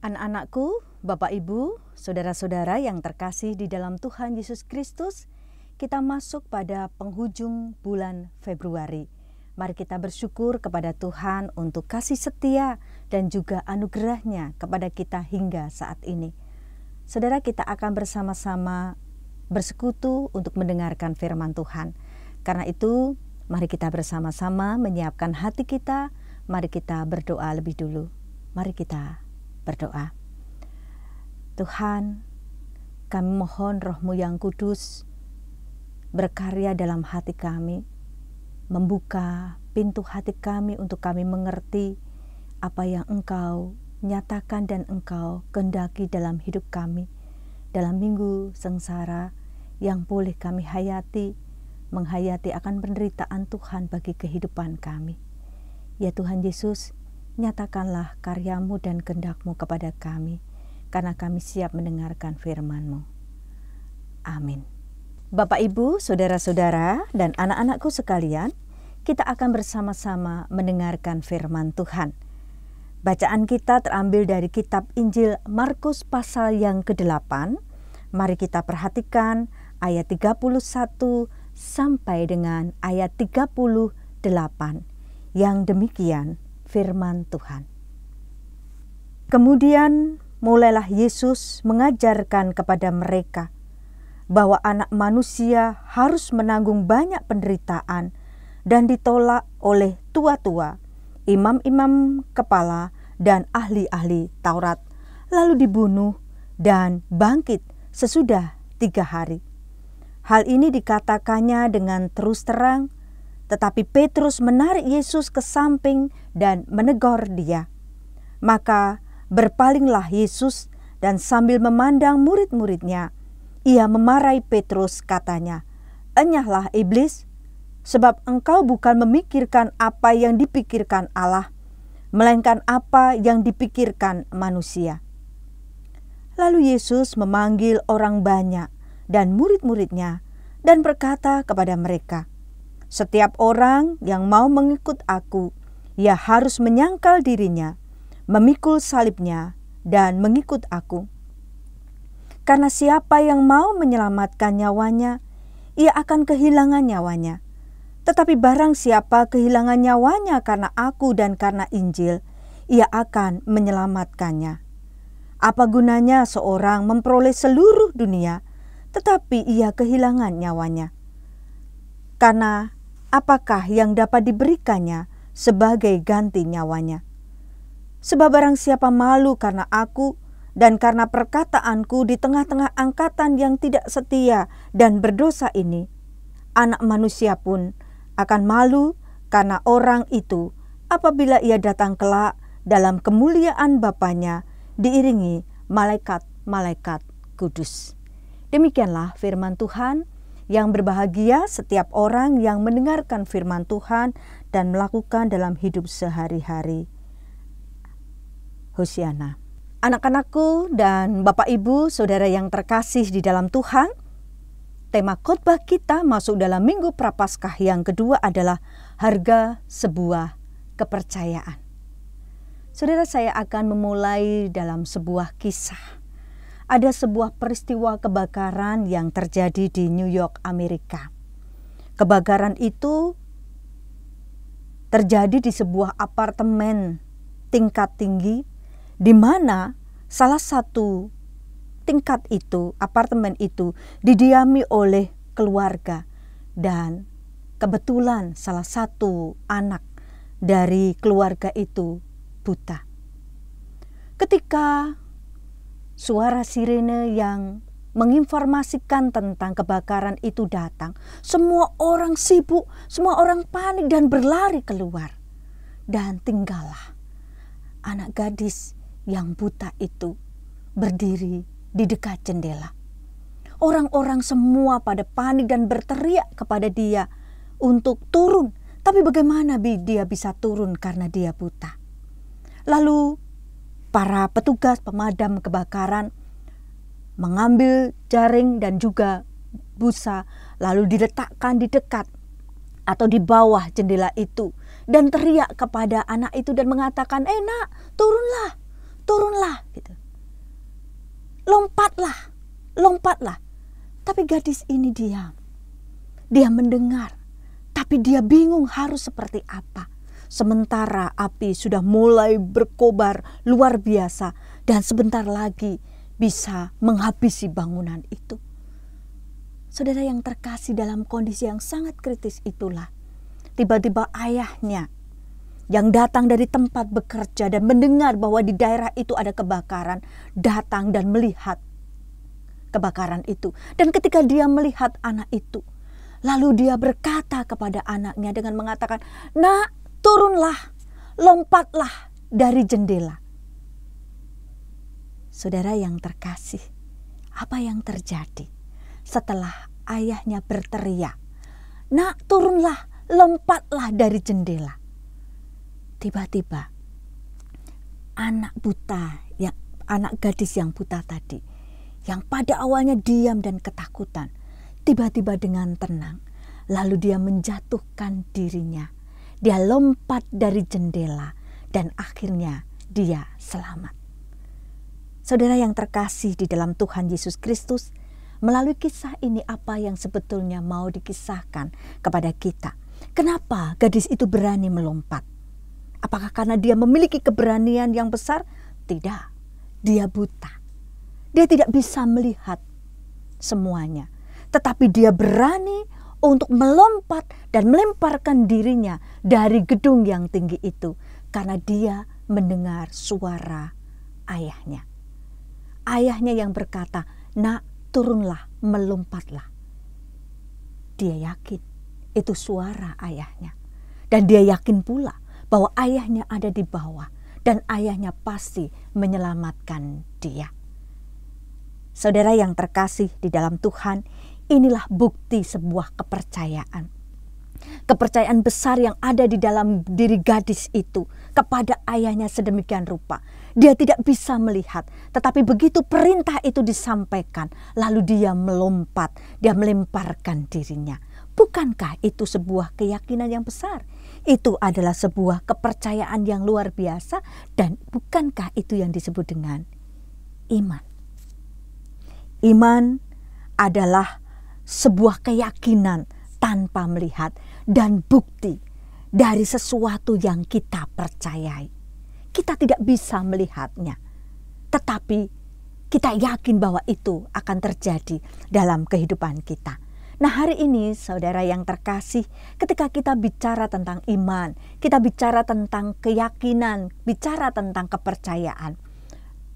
Anak-anakku, Bapak Ibu, saudara-saudara yang terkasih di dalam Tuhan Yesus Kristus, kita masuk pada penghujung bulan Februari. Mari kita bersyukur kepada Tuhan untuk kasih setia dan juga anugerahnya kepada kita hingga saat ini. Saudara, kita akan bersama-sama bersekutu untuk mendengarkan firman Tuhan. Karena itu, mari kita bersama-sama menyiapkan hati kita. Mari kita berdoa lebih dulu. Mari kita berdoa. Tuhan, kami mohon Roh-Mu yang kudus berkarya dalam hati kami, membuka pintu hati kami untuk kami mengerti apa yang Engkau nyatakan dan Engkau kehendaki dalam hidup kami, dalam minggu sengsara yang boleh kami hayati, menghayati akan penderitaan Tuhan bagi kehidupan kami. Ya Tuhan Yesus, nyatakanlah karya-Mu dan kehendak-Mu kepada kami, karena kami siap mendengarkan firman-Mu. Amin. Bapak, Ibu, saudara-saudara, dan anak-anakku sekalian, kita akan bersama-sama mendengarkan firman Tuhan. Bacaan kita terambil dari kitab Injil Markus pasal yang ke-8. Mari kita perhatikan ayat 31 sampai dengan ayat 38. Yang demikian firman Tuhan. Kemudian mulailah Yesus mengajarkan kepada mereka bahwa anak manusia harus menanggung banyak penderitaan dan ditolak oleh tua-tua, imam-imam kepala dan ahli-ahli Taurat, lalu dibunuh dan bangkit sesudah 3 hari. Hal ini dikatakannya dengan terus terang, tetapi Petrus menarik Yesus ke samping dan menegur dia. Maka berpalinglah Yesus dan sambil memandang murid-muridnya, ia memarahi Petrus, katanya, "Enyahlah iblis, sebab engkau bukan memikirkan apa yang dipikirkan Allah, melainkan apa yang dipikirkan manusia." Lalu Yesus memanggil orang banyak dan murid-muridnya dan berkata kepada mereka, "Setiap orang yang mau mengikut aku, ia harus menyangkal dirinya, memikul salibnya, dan mengikut aku. Karena siapa yang mau menyelamatkan nyawanya, ia akan kehilangan nyawanya. Tetapi barang siapa kehilangan nyawanya karena aku dan karena Injil, ia akan menyelamatkannya. Apa gunanya seorang memperoleh seluruh dunia, tetapi ia kehilangan nyawanya? Karena apakah yang dapat diberikannya sebagai ganti nyawanya? Sebab barang siapa malu karena aku dan karena perkataanku di tengah-tengah angkatan yang tidak setia dan berdosa ini, Anak Manusia pun akan malu karena orang itu apabila ia datang kelak dalam kemuliaan Bapanya diiringi malaikat-malaikat kudus. Demikianlah firman Tuhan. Yang berbahagia setiap orang yang mendengarkan firman Tuhan dan melakukan dalam hidup sehari-hari. Hosiana. Anak-anakku dan Bapak Ibu, saudara yang terkasih di dalam Tuhan, tema khotbah kita masuk dalam Minggu Prapaskah yang kedua adalah harga sebuah kepercayaan. Saudara, saya akan memulai dalam sebuah kisah. Ada sebuah peristiwa kebakaran yang terjadi di New York, Amerika. Kebakaran itu terjadi di sebuah apartemen tingkat tinggi, di mana salah satu tingkat itu, apartemen itu, didiami oleh keluarga. Dan kebetulan salah satu anak dari keluarga itu buta. Ketika suara sirene yang menginformasikan tentang kebakaran itu datang, semua orang sibuk, semua orang panik dan berlari keluar. Dan tinggallah anak gadis yang buta itu berdiri di dekat jendela. Orang-orang semua pada panik dan berteriak kepada dia untuk turun. Tapi bagaimana dia bisa turun karena dia buta? Lalu para petugas pemadam kebakaran mengambil jaring dan juga busa, lalu diletakkan di dekat atau di bawah jendela itu dan teriak kepada anak itu dan mengatakan, "Nak, turunlah, turunlah." Gitu. lompatlah, lompatlah. Tapi gadis ini diam. Dia mendengar, tapi dia bingung harus seperti apa. Sementara api sudah mulai berkobar luar biasa dan sebentar lagi bisa menghabisi bangunan itu. Saudara yang terkasih, dalam kondisi yang sangat kritis itulah tiba-tiba ayahnya yang datang dari tempat bekerja dan mendengar bahwa di daerah itu ada kebakaran, datang dan melihat kebakaran itu. Dan ketika dia melihat anak itu, lalu dia berkata kepada anaknya dengan mengatakan, "Nak, turunlah, lompatlah dari jendela." Saudara yang terkasih, apa yang terjadi setelah ayahnya berteriak, "Nak, turunlah, lompatlah dari jendela"? Tiba-tiba anak gadis yang buta tadi, yang pada awalnya diam dan ketakutan, tiba-tiba dengan tenang, lalu dia menjatuhkan dirinya. Dia lompat dari jendela dan akhirnya dia selamat. Saudara yang terkasih di dalam Tuhan Yesus Kristus, melalui kisah ini apa yang sebetulnya mau dikisahkan kepada kita? Kenapa gadis itu berani melompat? Apakah karena dia memiliki keberanian yang besar? Tidak, dia buta. Dia tidak bisa melihat semuanya. Tetapi dia berani untuk melompat dan melemparkan dirinya dari gedung yang tinggi itu. Karena dia mendengar suara ayahnya. Ayahnya yang berkata, "Nak, turunlah, melompatlah." Dia yakin itu suara ayahnya. Dan dia yakin pula bahwa ayahnya ada di bawah dan ayahnya pasti menyelamatkan dia. Saudara yang terkasih di dalam Tuhan, inilah bukti sebuah kepercayaan. Kepercayaan besar yang ada di dalam diri gadis itu kepada ayahnya sedemikian rupa. Dia tidak bisa melihat, tetapi begitu perintah itu disampaikan, lalu dia melompat, dia melemparkan dirinya. Bukankah itu sebuah keyakinan yang besar? Itu adalah sebuah kepercayaan yang luar biasa, dan bukankah itu yang disebut dengan iman? Iman adalah sebuah keyakinan tanpa melihat dan bukti dari sesuatu yang kita percayai. Kita tidak bisa melihatnya, tetapi kita yakin bahwa itu akan terjadi dalam kehidupan kita. Nah, hari ini saudara yang terkasih, ketika kita bicara tentang iman, kita bicara tentang keyakinan, bicara tentang kepercayaan.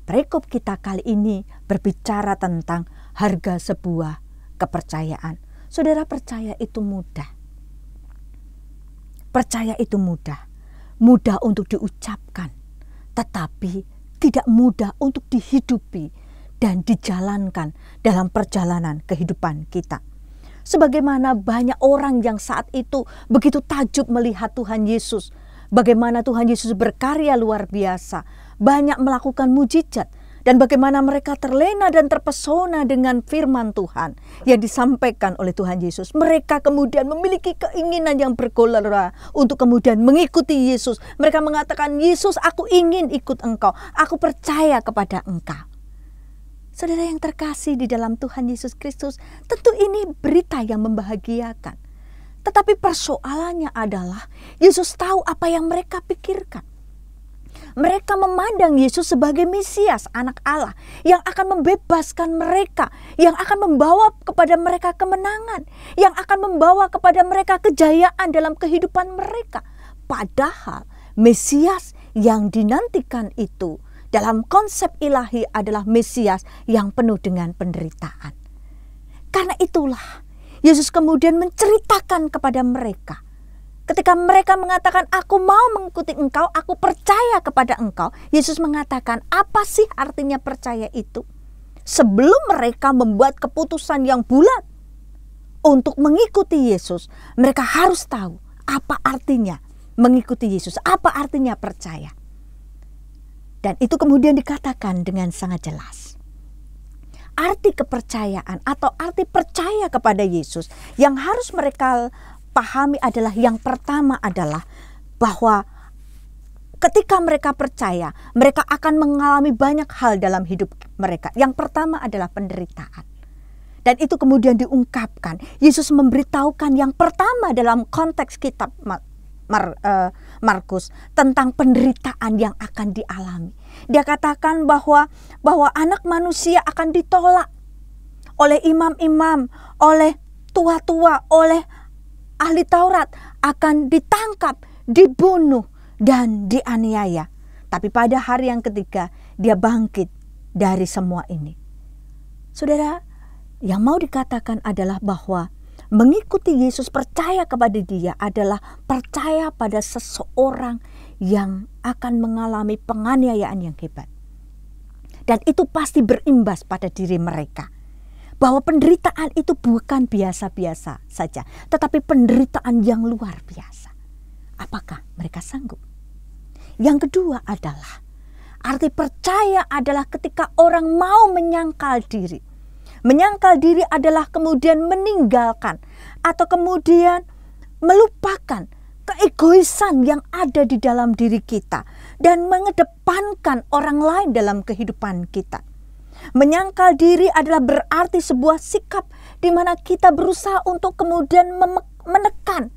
Perikop kita kali ini berbicara tentang harga sebuah kepercayaan. Saudara, percaya itu mudah. Percaya itu mudah. Mudah untuk diucapkan, tetapi tidak mudah untuk dihidupi dan dijalankan dalam perjalanan kehidupan kita. Sebagaimana banyak orang yang saat itu begitu takjub melihat Tuhan Yesus. Bagaimana Tuhan Yesus berkarya luar biasa. Banyak melakukan mujizat. Dan bagaimana mereka terlena dan terpesona dengan firman Tuhan yang disampaikan oleh Tuhan Yesus. Mereka kemudian memiliki keinginan yang bergelora untuk kemudian mengikuti Yesus. Mereka mengatakan, "Yesus, aku ingin ikut Engkau. Aku percaya kepada Engkau." Saudara yang terkasih di dalam Tuhan Yesus Kristus, tentu ini berita yang membahagiakan. Tetapi persoalannya adalah Yesus tahu apa yang mereka pikirkan. Mereka memandang Yesus sebagai Mesias, anak Allah, yang akan membebaskan mereka, yang akan membawa kepada mereka kemenangan, yang akan membawa kepada mereka kejayaan dalam kehidupan mereka. Padahal Mesias yang dinantikan itu dalam konsep ilahi adalah Mesias yang penuh dengan penderitaan. Karena itulah Yesus kemudian menceritakan kepada mereka. Ketika mereka mengatakan, "Aku mau mengikuti Engkau, aku percaya kepada Engkau." Yesus mengatakan, apa sih artinya percaya itu? Sebelum mereka membuat keputusan yang bulat untuk mengikuti Yesus, mereka harus tahu apa artinya mengikuti Yesus, apa artinya percaya. Dan itu kemudian dikatakan dengan sangat jelas. Arti kepercayaan atau arti percaya kepada Yesus yang harus mereka pahami adalah, yang pertama adalah bahwa Ketika mereka percaya, mereka akan mengalami banyak hal dalam hidup mereka. Yang pertama adalah penderitaan. Dan itu kemudian diungkapkan. Yesus memberitahukan yang pertama dalam konteks kitab Markus tentang penderitaan yang akan dialami. Dia katakan bahwa anak manusia akan ditolak oleh imam-imam, oleh tua-tua, oleh ahli Taurat, akan ditangkap, dibunuh, dan dianiaya. Tapi pada hari yang ketiga dia bangkit dari semua ini. Saudara, yang mau dikatakan adalah bahwa mengikuti Yesus, percaya kepada Dia adalah percaya pada seseorang yang akan mengalami penganiayaan yang hebat. Dan itu pasti berimbas pada diri mereka. Bahwa penderitaan itu bukan biasa-biasa saja, tetapi penderitaan yang luar biasa. Apakah mereka sanggup? Yang kedua adalah, arti percaya adalah ketika orang mau menyangkal diri. Menyangkal diri adalah kemudian meninggalkan atau kemudian melupakan keegoisan yang ada di dalam diri kita dan mengedepankan orang lain dalam kehidupan kita. Menyangkal diri adalah berarti sebuah sikap di mana kita berusaha untuk kemudian menekan,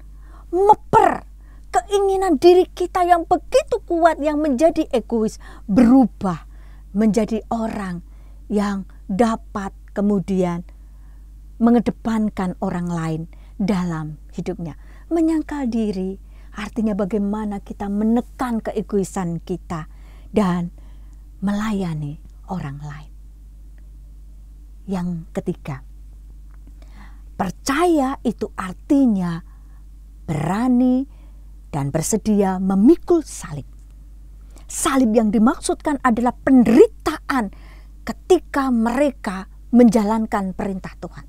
meper keinginan diri kita yang begitu kuat yang menjadi egois, berubah menjadi orang yang dapat kemudian mengedepankan orang lain dalam hidupnya. Menyangkal diri artinya bagaimana kita menekan keegoisan kita dan melayani orang lain. Yang ketiga, percaya itu artinya berani dan bersedia memikul salib. Salib yang dimaksudkan adalah penderitaan ketika mereka menjalankan perintah Tuhan.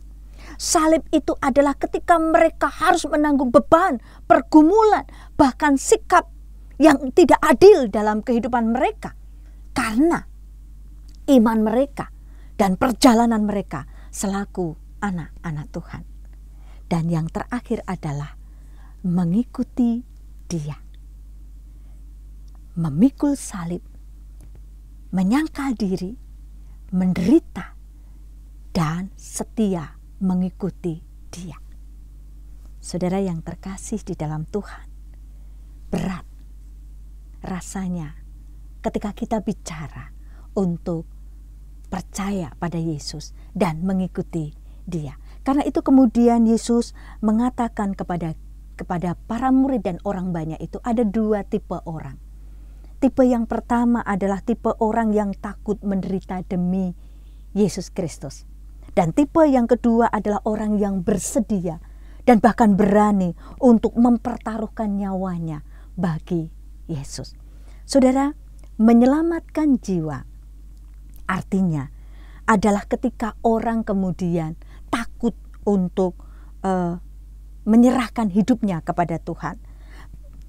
Salib itu adalah ketika mereka harus menanggung beban, pergumulan, bahkan sikap yang tidak adil dalam kehidupan mereka. Karena iman mereka dan perjalanan mereka selaku anak-anak Tuhan. Dan yang terakhir adalah mengikuti Dia. Memikul salib, menyangkal diri, menderita, dan setia mengikuti Dia. Saudara yang terkasih di dalam Tuhan, berat rasanya ketika kita bicara untuk percaya pada Yesus dan mengikuti Dia. Karena itu kemudian Yesus mengatakan kepada para murid dan orang banyak itu ada dua tipe orang. Tipe yang pertama adalah tipe orang yang takut menderita demi Yesus Kristus. Dan tipe yang kedua adalah orang yang bersedia dan bahkan berani untuk mempertaruhkan nyawanya bagi Yesus. Saudara, menyelamatkan jiwa artinya adalah ketika orang kemudian takut untuk menyerahkan hidupnya kepada Tuhan.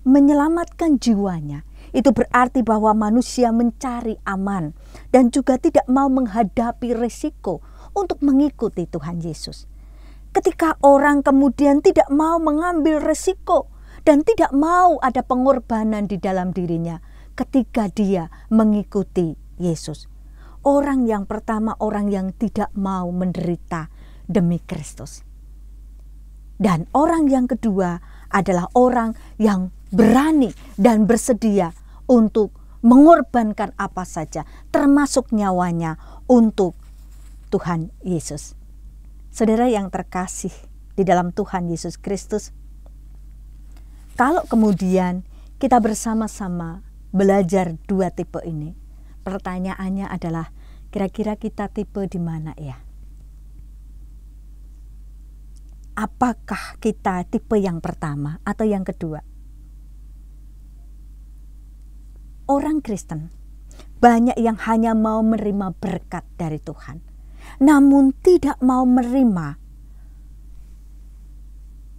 Menyelamatkan jiwanya itu berarti bahwa manusia mencari aman dan juga tidak mau menghadapi resiko untuk mengikuti Tuhan Yesus. Ketika orang kemudian tidak mau mengambil resiko dan tidak mau ada pengorbanan di dalam dirinya ketika dia mengikuti Yesus. Orang yang pertama, orang yang tidak mau menderita demi Kristus. Dan orang yang kedua adalah orang yang berani dan bersedia untuk mengorbankan apa saja, termasuk nyawanya untuk Tuhan Yesus. Saudara yang terkasih di dalam Tuhan Yesus Kristus, kalau kemudian kita bersama-sama belajar dua tipe ini, pertanyaannya adalah kira-kira kita tipe di mana ya? Apakah kita tipe yang pertama atau yang kedua? Orang Kristen banyak yang hanya mau menerima berkat dari Tuhan, namun tidak mau menerima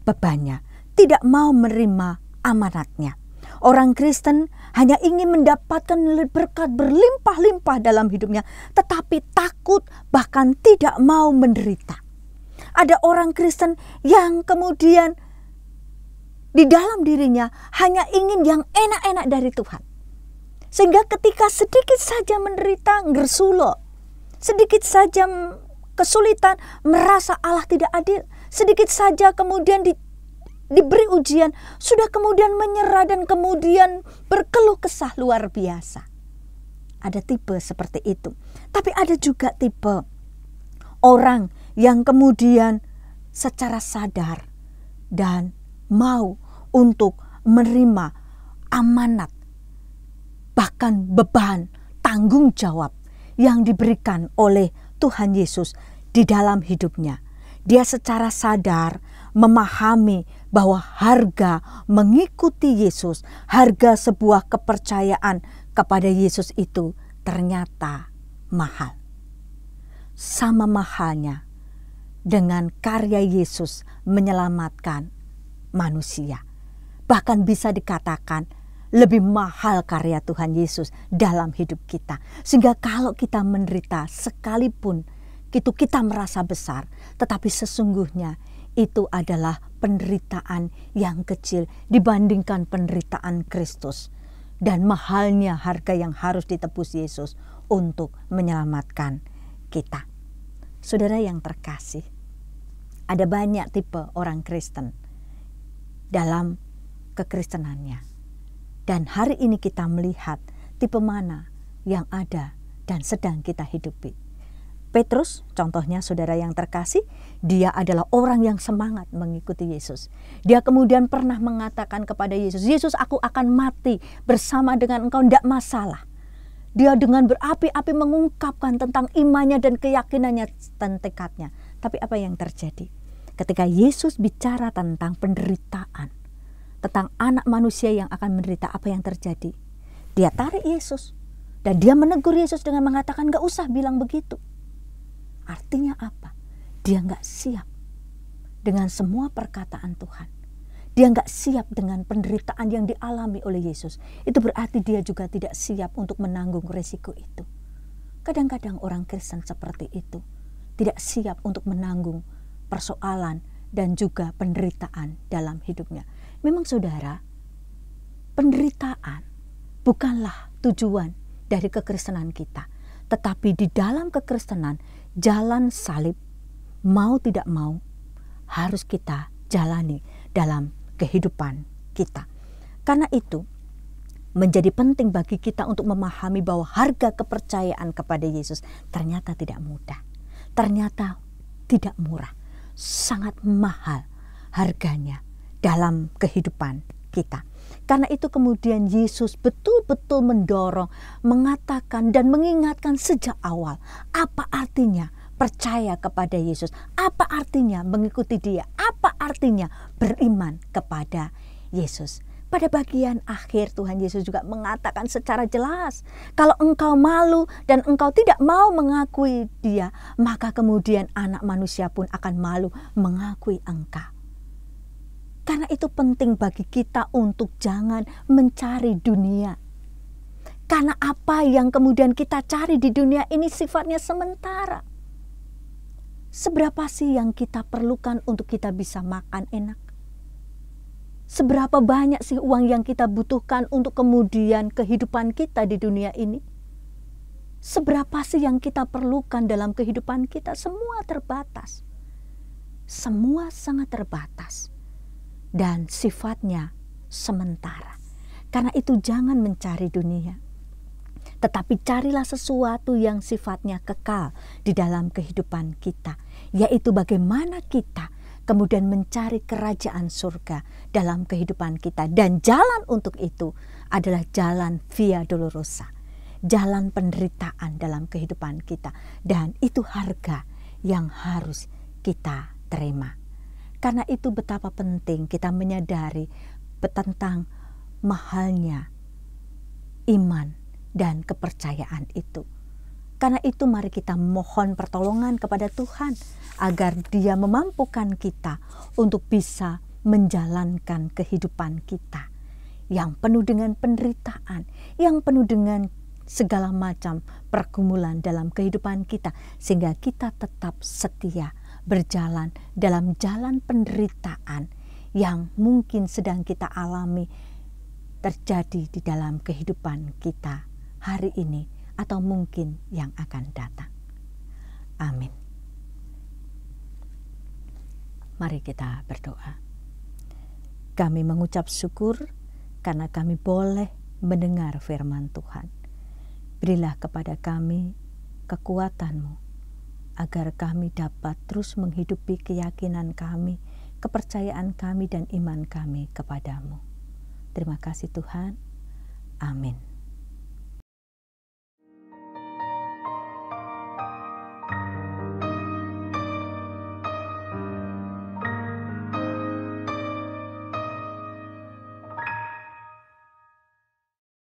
bebannya, tidak mau menerima amanatnya. Orang Kristen hanya ingin mendapatkan berkat berlimpah-limpah dalam hidupnya, tetapi takut bahkan tidak mau menderita. Ada orang Kristen yang kemudian di dalam dirinya hanya ingin yang enak-enak dari Tuhan. Sehingga ketika sedikit saja menderita, ngersulo, sedikit saja kesulitan, merasa Allah tidak adil, sedikit saja kemudian diberi ujian, sudah kemudian menyerah dan kemudian berkeluh kesah luar biasa. Ada tipe seperti itu. Tapi ada juga tipe orang yang kemudian secara sadar dan mau untuk menerima amanat, bahkan beban, tanggung jawab yang diberikan oleh Tuhan Yesus di dalam hidupnya. Dia secara sadar memahami bahwa harga mengikuti Yesus, harga sebuah kepercayaan kepada Yesus itu ternyata mahal. Sama mahalnya dengan karya Yesus menyelamatkan manusia. Bahkan bisa dikatakan lebih mahal karya Tuhan Yesus dalam hidup kita. Sehingga kalau kita menderita sekalipun kita merasa besar, tetapi sesungguhnya itu adalah penderitaan yang kecil dibandingkan penderitaan Kristus. Dan mahalnya harga yang harus ditebus Yesus untuk menyelamatkan kita. Saudara yang terkasih, ada banyak tipe orang Kristen dalam kekristenannya. Dan hari ini kita melihat tipe mana yang ada dan sedang kita hidupi. Petrus, contohnya saudara yang terkasih, dia adalah orang yang semangat mengikuti Yesus. Dia kemudian pernah mengatakan kepada Yesus, Yesus, aku akan mati bersama dengan engkau, tidak masalah. Dia dengan berapi-api mengungkapkan tentang imannya dan keyakinannya dan tekadnya. Tapi apa yang terjadi? Ketika Yesus bicara tentang penderitaan, tentang anak manusia yang akan menderita, apa yang terjadi? Dia tarik Yesus. Dan dia menegur Yesus dengan mengatakan, gak usah bilang begitu. Artinya apa? Dia gak siap dengan semua perkataan Tuhan. Dia gak siap dengan penderitaan yang dialami oleh Yesus. Itu berarti dia juga tidak siap untuk menanggung resiko itu. Kadang-kadang orang Kristen seperti itu. Tidak siap untuk menanggung persoalan dan juga penderitaan dalam hidupnya. Memang saudara, penderitaan bukanlah tujuan dari kekristenan kita. Tetapi di dalam kekristenan, jalan salib mau tidak mau harus kita jalani dalam kehidupan kita. Karena itu menjadi penting bagi kita untuk memahami bahwa harga kepercayaan kepada Yesus ternyata tidak mudah. Ternyata tidak murah. Sangat mahal harganya dalam kehidupan kita. Karena itu kemudian Yesus betul-betul mendorong, mengatakan dan mengingatkan sejak awal. Apa artinya percaya kepada Yesus? Apa artinya mengikuti Dia? Apa artinya beriman kepada Yesus? Pada bagian akhir Tuhan Yesus juga mengatakan secara jelas, kalau engkau malu dan engkau tidak mau mengakui Dia, maka kemudian anak manusia pun akan malu mengakui engkau. Karena itu penting bagi kita untuk jangan mencari dunia. Karena apa yang kemudian kita cari di dunia ini sifatnya sementara. Seberapa sih yang kita perlukan untuk kita bisa makan enak? Seberapa banyak sih uang yang kita butuhkan untuk kemudian kehidupan kita di dunia ini? Seberapa sih yang kita perlukan dalam kehidupan kita? Semua terbatas. Semua sangat terbatas. Dan sifatnya sementara. Karena itu jangan mencari dunia. Tetapi carilah sesuatu yang sifatnya kekal di dalam kehidupan kita. Yaitu bagaimana kita kemudian mencari kerajaan surga dalam kehidupan kita. Dan jalan untuk itu adalah jalan Via Dolorosa. Jalan penderitaan dalam kehidupan kita. Dan itu harga yang harus kita terima. Karena itu betapa penting kita menyadari tentang mahalnya iman dan kepercayaan itu. Karena itu mari kita mohon pertolongan kepada Tuhan agar Dia memampukan kita untuk bisa menjalankan kehidupan kita yang penuh dengan penderitaan, yang penuh dengan segala macam pergumulan dalam kehidupan kita, sehingga kita tetap setia berjalan dalam jalan penderitaan yang mungkin sedang kita alami terjadi di dalam kehidupan kita hari ini atau mungkin yang akan datang. Amin. Mari kita berdoa. Kami mengucap syukur karena kami boleh mendengar firman Tuhan. Berilah kepada kami kekuatan-Mu, agar kami dapat terus menghidupi keyakinan kami, kepercayaan kami dan iman kami kepadamu. Terima kasih Tuhan. Amin.